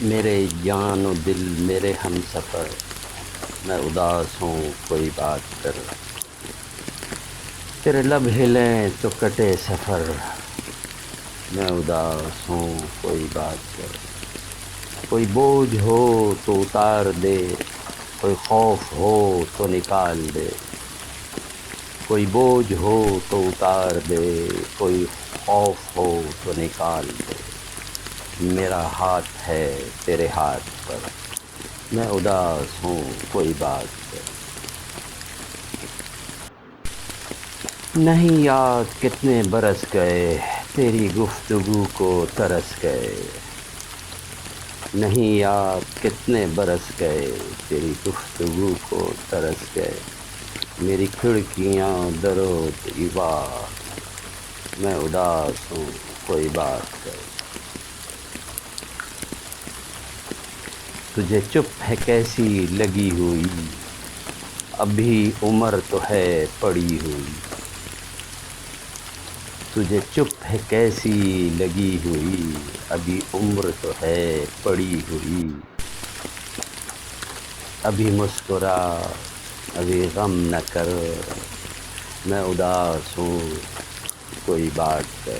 میرے جان و دل میرے ہم سفر، میں اداس ہوں کوئی بات کر۔ تیرے لب ہلیں تو کٹے سفر، میں اداس ہوں کوئی بات کر۔ کوئی بوجھ ہو تو اتار دے، کوئی خوف ہو تو نکال دے۔ کوئی بوجھ ہو تو اتار دے، کوئی خوف ہو تو نکال دے۔ میرا ہاتھ ہے تیرے ہاتھ پر، میں اداس ہوں کوئی بات کر۔ نہیں یاد کتنے برس گئے، تیری گفتگو کو ترس گئے۔ نہیں یاد کتنے برس گئے، تیری گفتگو کو ترس گئے۔ میری کھڑکیاں در و دیوار، میں اداس ہوں کوئی بات کر۔ تجھے چپ ہے کیسی لگی ہوئی، ابھی عمر تو ہے پڑی ہوئی۔ تجھے چپ ہے کیسی لگی ہوئی، ابھی عمر تو ہے پڑی ہوئی۔ ابھی مسکرا ابھی غم نہ کر، میں اداس ہوں کوئی بات کر۔